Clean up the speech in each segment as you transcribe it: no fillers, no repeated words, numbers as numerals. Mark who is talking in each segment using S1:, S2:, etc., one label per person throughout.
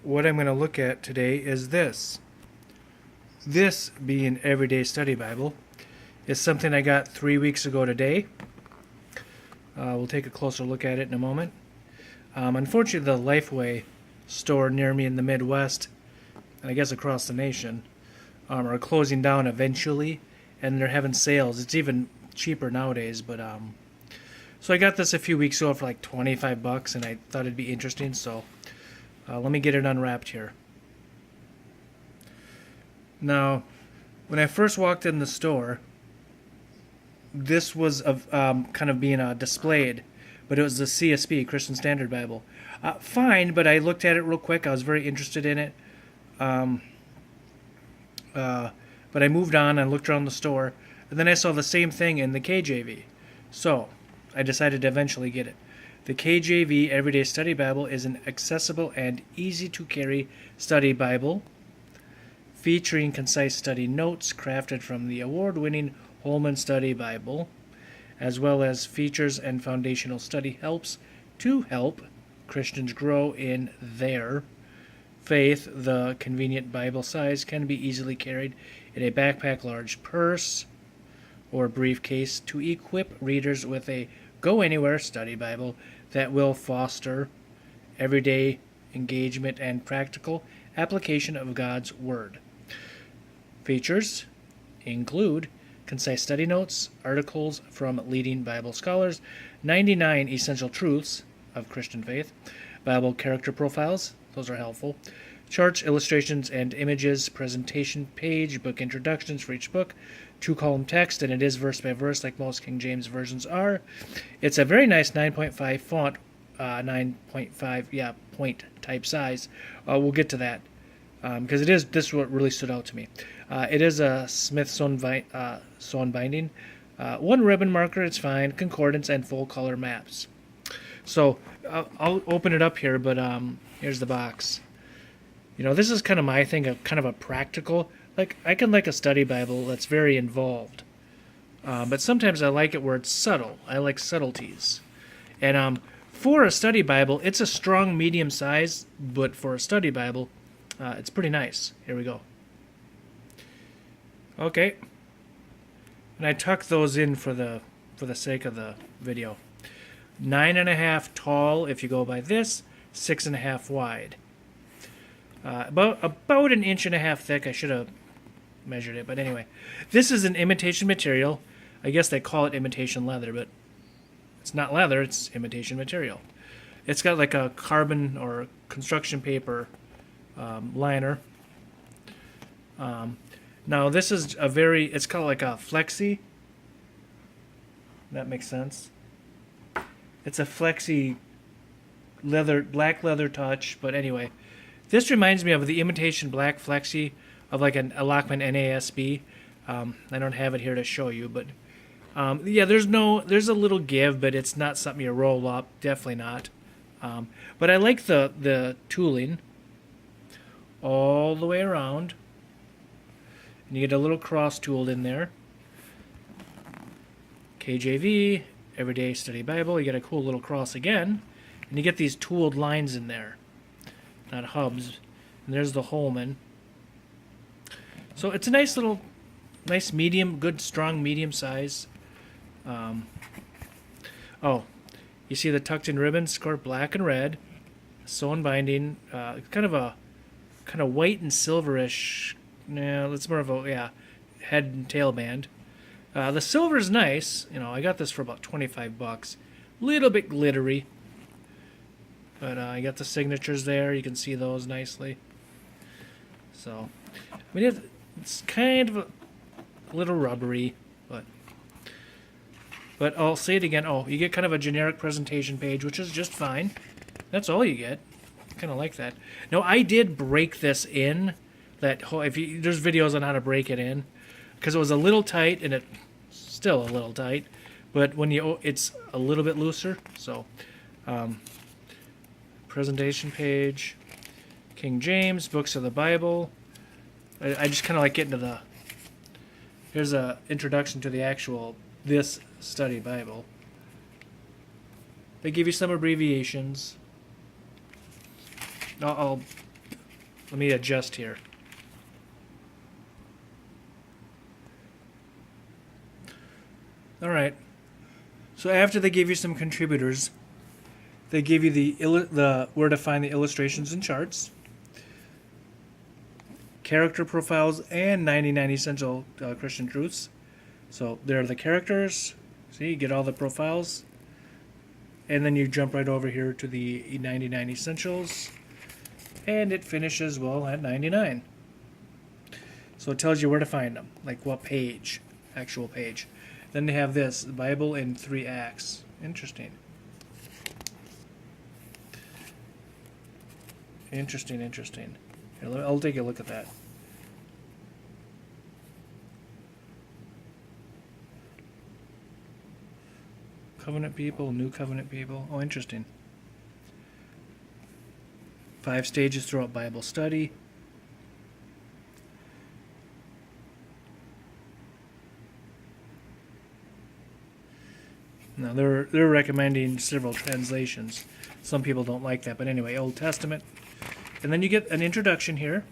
S1: what I'm going to look at today is this. This, being Everyday Study Bible, is something I got 3 weeks ago today. We'll take a closer look at it in a moment. Unfortunately, the Lifeway store near me in the Midwest, and I guess across the nation, are closing down eventually, and they're having sales. It's even cheaper nowadays, but so I got this a few weeks ago for like $25, and I thought it'd be interesting, so let me get it unwrapped here. Now, when I first walked in the store, this was kind of being displayed, but it was the CSB, Christian Standard Bible. Fine, but I looked at it real quick. I was very interested in it. But I moved on and looked around the store, and then I saw the same thing in the KJV. So I decided to eventually get it. The KJV Everyday Study Bible is an accessible and easy-to-carry study Bible featuring concise study notes crafted from the award-winning Holman Study Bible, as well as features and foundational study helps to help Christians grow in their faith. The convenient Bible size can be easily carried in a backpack, large purse, or briefcase to equip readers with a go-anywhere study Bible that will foster everyday engagement and practical application of God's Word. Features include concise study notes, articles from leading Bible scholars, 99 essential truths of Christian faith, Bible character profiles, those are helpful, charts, illustrations, and images, presentation page, book introductions for each book, 2-column text, and it is verse by verse like most King James versions are. It's a very nice 9.5 font, 9.5 point type size. We'll get to that because this is what really stood out to me. It is a Smith sewn binding, one ribbon marker, it's fine, concordance, and full color maps. So I'll open it up here, but here's the box. You know, this is kind of my thing, kind of a practical. Like, I can like a study Bible that's very involved, but sometimes I like it where it's subtle. I like subtleties. And for a study Bible, it's a strong medium size, but for a study Bible, it's pretty nice. Here we go. Okay. And I tuck those in for the sake of the video. 9.5 tall if you go by this, 6.5 wide. About 1.5 inches thick. I should have measured it, but anyway. This is an imitation material. I guess they call it imitation leather, but it's not leather, it's imitation material. It's got like a carbon or construction paper liner. Now this is it's called like a flexi. That makes sense. It's a flexi leather, black leather touch, but anyway. This reminds me of the imitation black flexi of like a Lockman NASB. I don't have it here to show you, but yeah, there's a little give, but it's not something you roll up. Definitely not. But I like the tooling all the way around. And you get a little cross tooled in there. KJV, Everyday Study Bible. You get a cool little cross again. And you get these tooled lines in there. Not hubs. And there's the Holman. So it's a nice medium, good, strong, medium size. Oh, you see the tucked in ribbons, scored black and red, sewn binding, kind of white and silverish. No, it's more of a head and tail band. The silver is nice. You know, I got this for about $25. Little bit glittery. But I got the signatures there. You can see those nicely. So, I mean, it's kind of a little rubbery, but I'll say it again. Oh, you get kind of a generic presentation page, which is just fine. That's all you get. Kind of like that. Now, I did break this in. There's videos on how to break it in, because it was a little tight, and it's still a little tight. But when it's a little bit looser. So, presentation page, King James, books of the Bible. I just kind of like getting to here's a introduction to the actual this study Bible. They give you some abbreviations. I'll Let me adjust here. All right. So after they give you some contributors, they give you the where to find the illustrations and charts, character profiles, and 99 essential Christian truths. So there are the characters. See, you get all the profiles. And then you jump right over here to the 99 essentials. And it finishes, well, at 99. So it tells you where to find them, like what page, actual page. Then they have this, the Bible in 3 acts. Interesting. Interesting. Here, I'll take a look at that. Covenant people, New Covenant people. Oh, interesting. 5 stages throughout Bible study. Now they're recommending several translations. Some people don't like that, but anyway, Old Testament. And then you get an introduction here.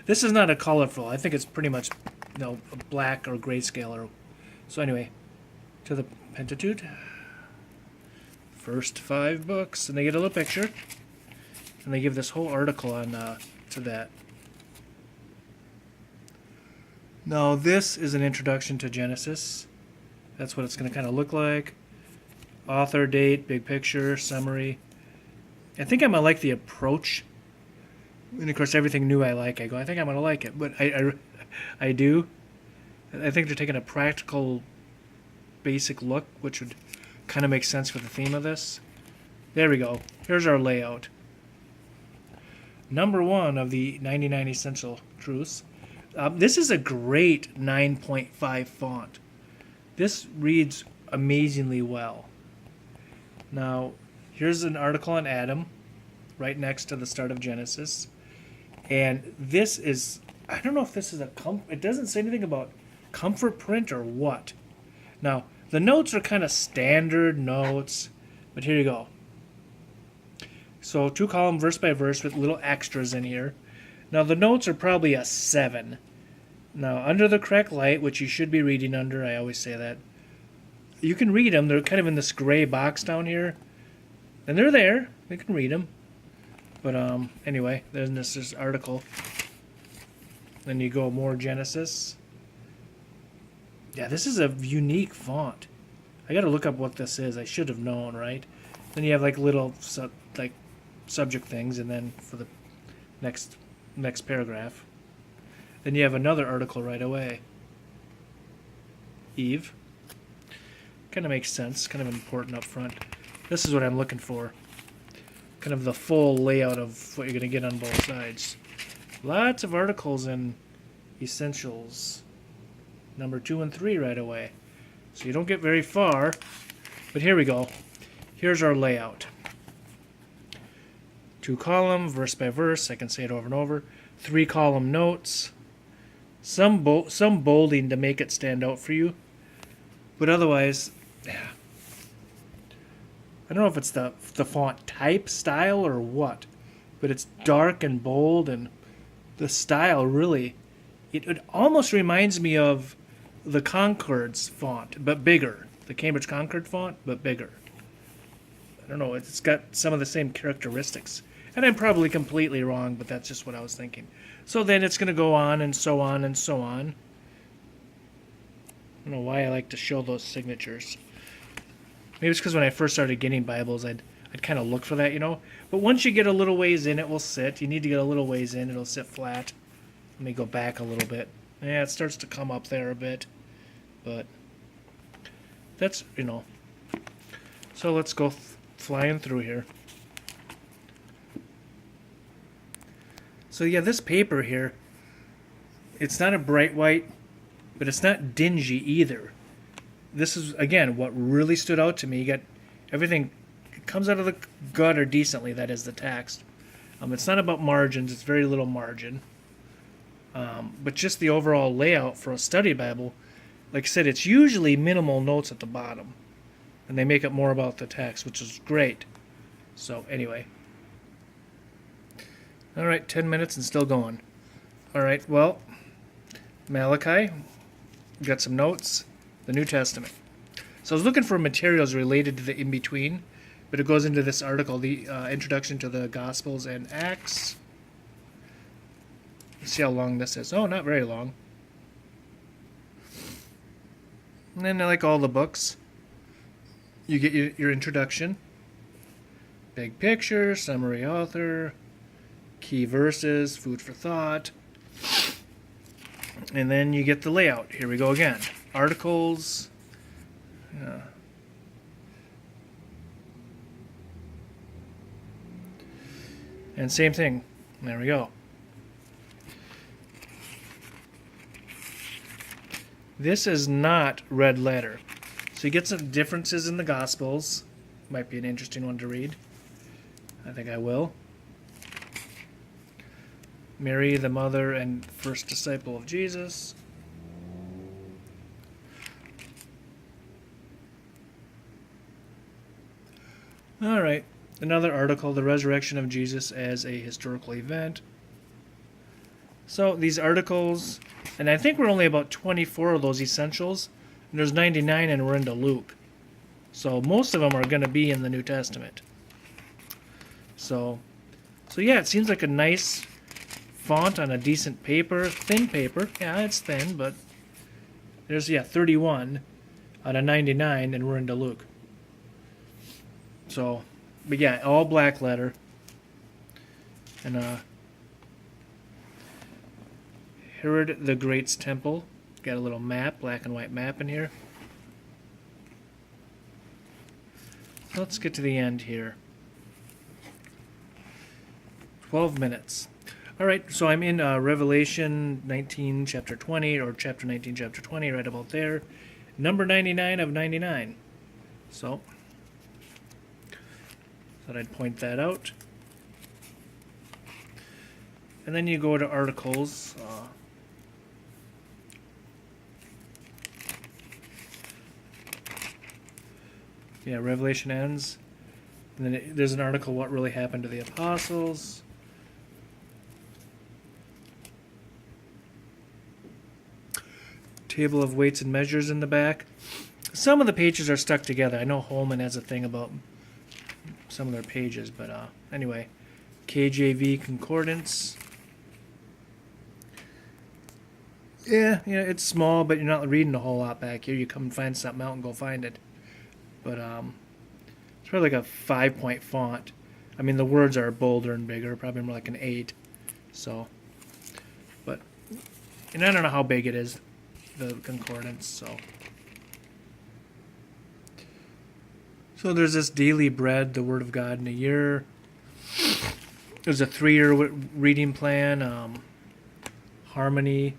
S1: This is not a colorful. I think it's pretty much, a black or grayscale. So anyway, to the Pentateuch. First 5 books, and they get a little picture, and they give this whole article on to that. Now this is an introduction to Genesis. That's what it's going to kind of look like. Author, date, big picture, summary. I think I'm going to like the approach. And of course, everything new I like, I go, I think I'm going to like it. But I do. I think they're taking a practical, basic look, which would kind of make sense for the theme of this. There we go. Here's our layout. Number 1 of the 99 Essential Truths. This is a great 9.5 font. This reads amazingly well. Now, here's an article on Adam, right next to the start of Genesis. And this is, I don't know if this is it doesn't say anything about comfort print or what. Now, the notes are kind of standard notes, but here you go. So 2-column verse by verse with little extras in here. Now the notes are probably a 7. Now under the correct light, which you should be reading under, I always say that, you can read them. They're kind of in this gray box down here. And they're there. You can read them. But anyway, there's this article. Then you go more Genesis. Yeah, this is a unique font. I got to look up what this is. I should have known, right? Then you have like little subject things, and then for the next paragraph. Then you have another article right away. Eve. Kind of makes sense. Kind of important up front. This is what I'm looking for. Kind of the full layout of what you're going to get on both sides. Lots of articles in Essentials. Number 2 and 3 right away. So you don't get very far. But here we go. Here's our layout. 2-column, verse by verse. I can say it over and over. 3-column notes. Some bolding to make it stand out for you. But otherwise, yeah. I don't know if it's the font type, style, or what. But it's dark and bold, and the style really, it almost reminds me of the Concordance font, but bigger. The Cambridge Concord font, but bigger. I don't know, it's got some of the same characteristics. And I'm probably completely wrong, but that's just what I was thinking. So then it's going to go on and so on and so on. I don't know why I like to show those signatures. Maybe it's because when I first started getting Bibles, I'd kind of look for that, But once you get a little ways in, it will sit. You need to get a little ways in, it'll sit flat. Let me go back a little bit. Yeah, it starts to come up there a bit. But that's, So let's go flying through here. So yeah, this paper here, it's not a bright white, but it's not dingy either. This is, again, what really stood out to me. You got everything, it comes out of the gutter decently, that is the text. It's not about margins, it's very little margin. But just the overall layout for a study Bible, like I said, it's usually minimal notes at the bottom. And they make it more about the text, which is great. So anyway. All right, 10 minutes and still going. All right, well, Malachi, got some notes, the New Testament. So I was looking for materials related to the in-between, but it goes into this article, the Introduction to the Gospels and Acts. Let's see how long this is. Oh, not very long. And then, like all the books, you get your introduction, big picture, summary author, key verses, food for thought, and then you get the layout. Here we go again. Articles. And same thing. There we go. This is not red letter. So you get some differences in the Gospels. Might be an interesting one to read. I think I will. Mary, the mother and first disciple of Jesus. All right. Another article, the resurrection of Jesus as a historical event. So these articles, and I think we're only about 24 of those essentials, and there's 99 and we're into Luke. So most of them are going to be in the New Testament. So yeah, it seems like a nice font on a decent paper, thin paper. Yeah, it's thin, but there's 31 out of 99 and we're into Luke. So, but yeah, all black letter. And Herod the Great's temple. Got a little map, black and white map in here. So let's get to the end here. 12 minutes. All right, so I'm in Revelation 19, chapter 20, or chapter 19, chapter 20, right about there. Number 99 of 99. So, thought I'd point that out. And then you go to articles. Yeah, Revelation ends. And then there's an article, What Really Happened to the Apostles. Table of weights and measures in the back. Some of the pages are stuck together. I know Holman has a thing about some of their pages, but anyway. KJV Concordance. Yeah, it's small, but you're not reading a whole lot back here. You come and find something out and go find it. But it's probably like a 5-point font. I mean, the words are bolder and bigger, probably more like an 8. So, but, and I don't know how big it is, the concordance. So there's this daily bread, the Word of God in a year. There's a 3-year reading plan, harmony.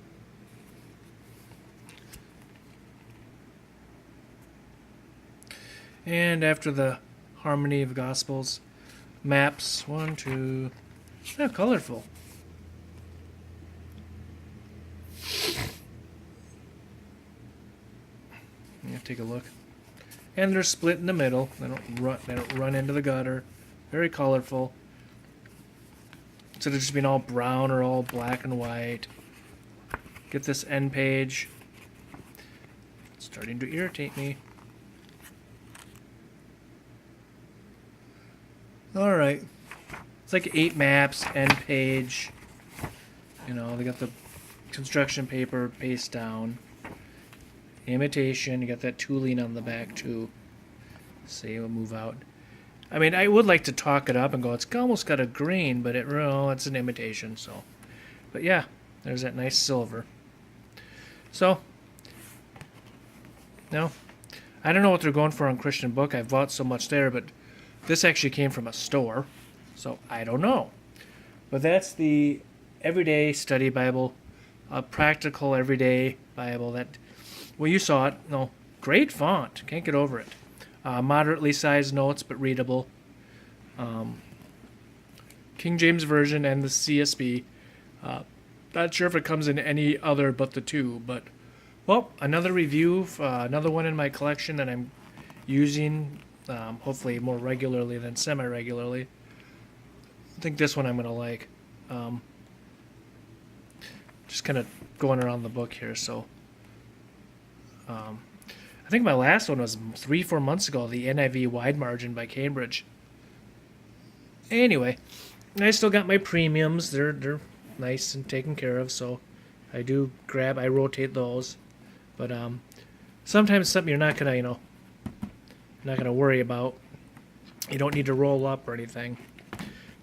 S1: And after the harmony of Gospels, maps, 1, 2, yeah, colorful. Yeah, take a look. And they're split in the middle. They don't run into the gutter. Very colorful. Instead of just being all brown or all black and white. Get this end page. It's starting to irritate me. Alright. It's like 8 maps, end page. They got the construction paper paste down. Imitation. You got that tooling on the back too. See, we'll move out. I mean, I would like to talk it up and go, it's almost got a grain, but it's an imitation, so. But yeah, there's that nice silver. So, no, I don't know what they're going for on Christian Book. I've bought so much there, but this actually came from a store, so I don't know. But that's the Everyday Study Bible, a practical everyday Bible that, well, you saw it. No, great font. Can't get over it. Moderately sized notes, but readable. King James Version and the CSB. Not sure if it comes in any other but the two, but, well, another review, another one in my collection that I'm using, hopefully more regularly than semi-regularly. I think this one I'm going to like. Just kind of going around the book here. So I think my last one was 3-4 months ago, the NIV Wide Margin by Cambridge. Anyway, I still got my premiums. They're nice and taken care of, so I rotate those. But sometimes something you're not gonna worry about. You don't need to roll up or anything.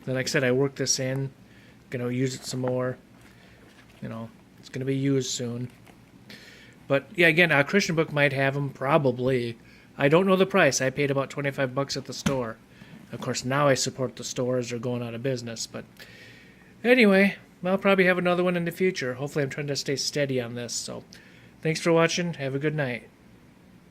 S1: Then, like I said, I work this in. Gonna use it some more. It's gonna be used soon. But yeah, again, a Christian book might have them, probably. I don't know the price. I paid about $25 at the store. Of course, now I support the stores. They're going out of business. But anyway, I'll probably have another one in the future. Hopefully, I'm trying to stay steady on this. So thanks for watching. Have a good night.